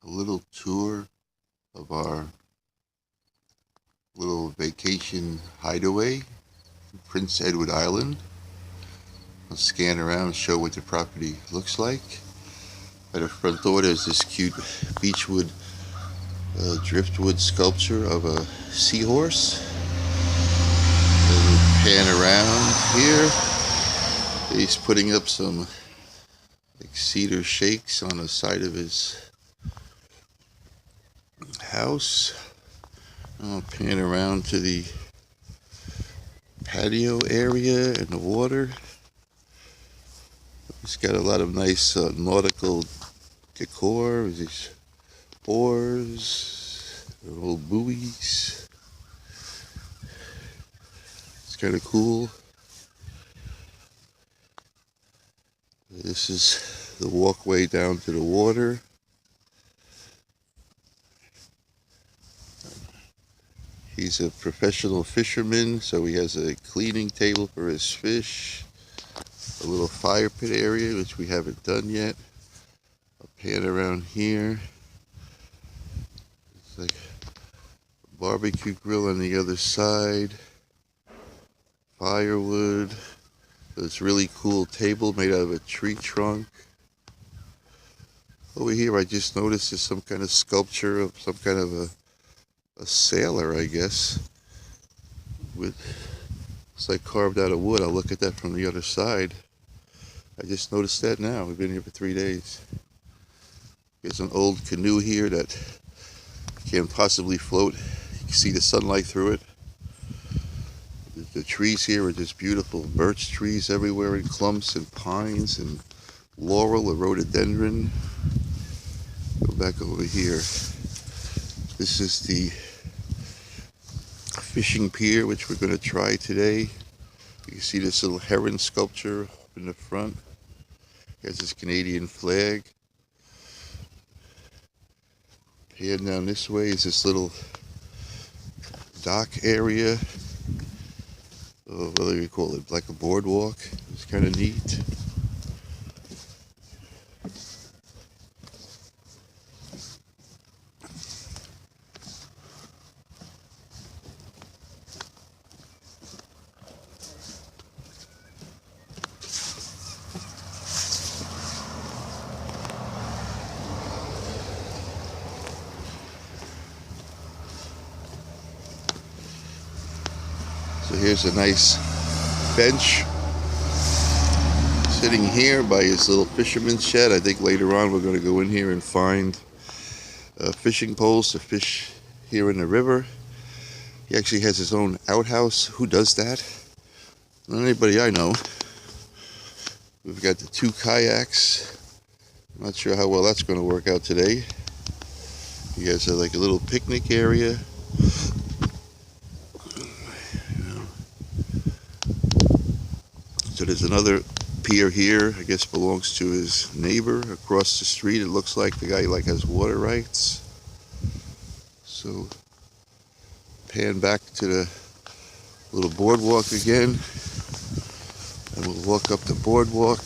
a little tour of our little vacation hideaway in Prince Edward Island. I'll scan around, show what the property looks like. By the front door there's this cute beechwood driftwood sculpture of a seahorse. And we'll pan around here. He's putting up some like cedar shakes on the side of his house. I'll pan around to the patio area and the water. It's got a lot of nice nautical decor. These oars, little buoys. It's kind of cool. This is the walkway down to the water. He's a professional fisherman, so he has a cleaning table for his fish, a little fire pit area, which we haven't done yet. I'll pan around here. It's like a barbecue grill on the other side, firewood, this really cool table made out of a tree trunk. Over here I just noticed there's some kind of sculpture of some kind of a sailor, I guess, with it's like carved out of wood. I'll look at that from the other side. I just noticed that now. We've been here for 3 days. There's an old canoe here that can't possibly float. You can see the sunlight through it. The trees here are just beautiful birch trees everywhere in clumps, and pines and laurel, a rhododendron. Go back over here. This is the fishing pier, which we're going to try today. You can see this little heron sculpture up in the front. It has this Canadian flag. Pan down this way is this little dock area. What do you call it? Like a boardwalk. It's kind of neat. So here's a nice bench sitting here by his little fisherman's shed. I think later on we're going to go in here and find fishing poles to fish here in the river. He actually has his own outhouse. Who does that? Not anybody I know. We've got the 2 kayaks. I'm not sure how well that's going to work out today. He has like a little picnic area. So there's another pier here, I guess belongs to his neighbor across the street. It looks like the guy like has water rights. So pan back to the little boardwalk again, and we'll walk up the boardwalk.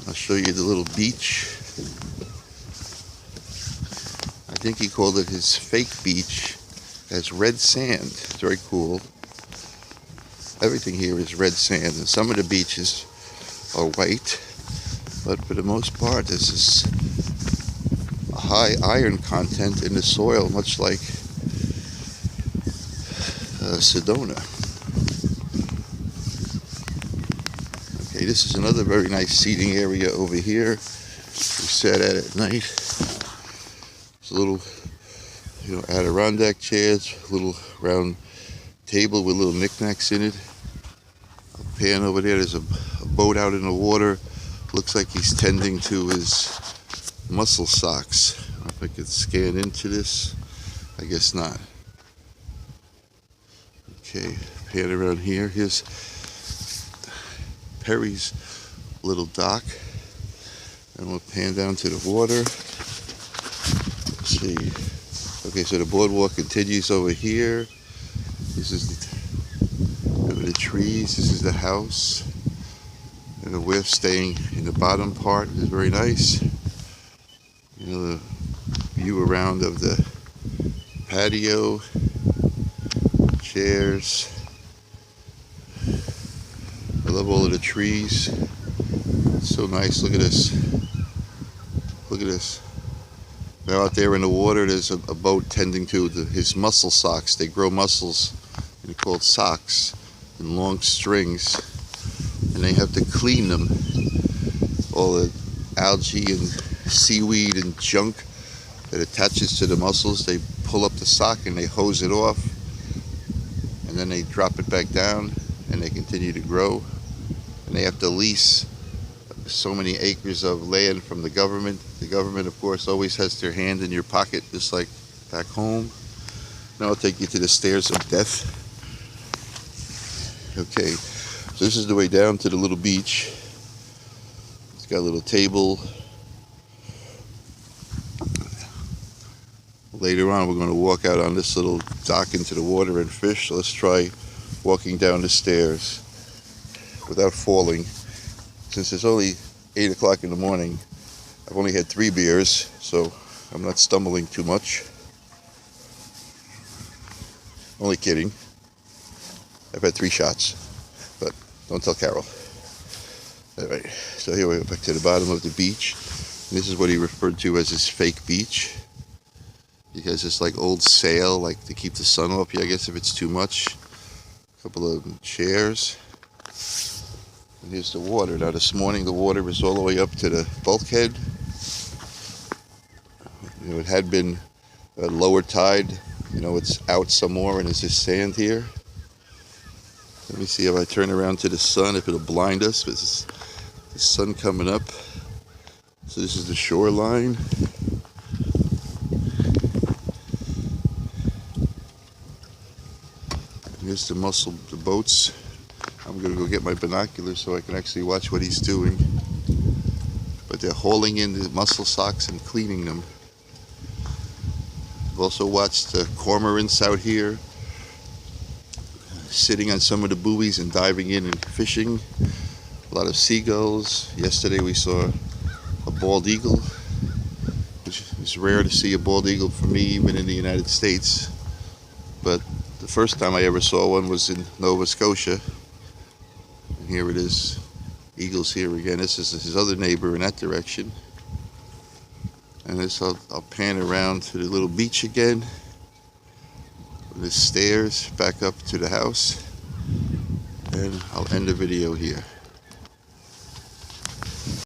I'll show you the little beach. I think he called it his fake beach. It has red sand. It's very cool. Everything here is red sand, and some of the beaches are white, but for the most part there's this high iron content in the soil, much like Sedona. Okay, this is another very nice seating area over here. We sat at night. It's a little, Adirondack chairs, a little round table with little knickknacks in it. I'll pan over there. There's a boat out in the water. Looks like he's tending to his mussel socks. I don't know if I could scan into this. I guess not. Okay, pan around here. Here's Perry's little dock. And we'll pan down to the water. Let's see. Okay, so the boardwalk continues over here. This is the trees. This is the house. And we're staying in the bottom part. It's very nice. The view around of the patio, chairs. I love all of the trees. It's so nice. Look at this. Look at this. Now out there in the water, there's a boat tending to his mussel socks. They grow mussels, and they're called socks, in long strings, and they have to clean them. All the algae and seaweed and junk that attaches to the mussels, they pull up the sock and they hose it off, and then they drop it back down, and they continue to grow. And they have to lease so many acres of land from the government. The government, of course, always has their hand in your pocket, just like back home. Now I'll take you to the stairs of death. Okay, so this is the way down to the little beach. It's got a little table. Later on, we're going to walk out on this little dock into the water and fish. So let's try walking down the stairs without falling. Since it's only 8 o'clock in the morning, I've only had 3 beers, so I'm not stumbling too much. Only kidding. I've had 3 shots, but don't tell Carol. All right, so here we go back to the bottom of the beach. And this is what he referred to as his fake beach, because it's like old sail, like to keep the sun off you, I guess, if it's too much. A couple of chairs. And here's the water. Now this morning the water was all the way up to the bulkhead. You know, it had been a lower tide. You know, it's out some more and it's just sand here. Let me see if I turn around to the sun, if it'll blind us. There's the sun coming up. So this is the shoreline. And here's the boats. I'm going to go get my binoculars so I can actually watch what he's doing. But they're hauling in the mussel socks and cleaning them. I've also watched the cormorants out here, sitting on some of the buoys and diving in and fishing. A lot of seagulls. Yesterday we saw a bald eagle, which is rare to see a bald eagle for me, even in the United States. But the first time I ever saw one was in Nova Scotia. And here it is, eagles here again. This is his other neighbor in that direction. And this, I'll pan around to the little beach again. The stairs back up to the house. And I'll end the video here.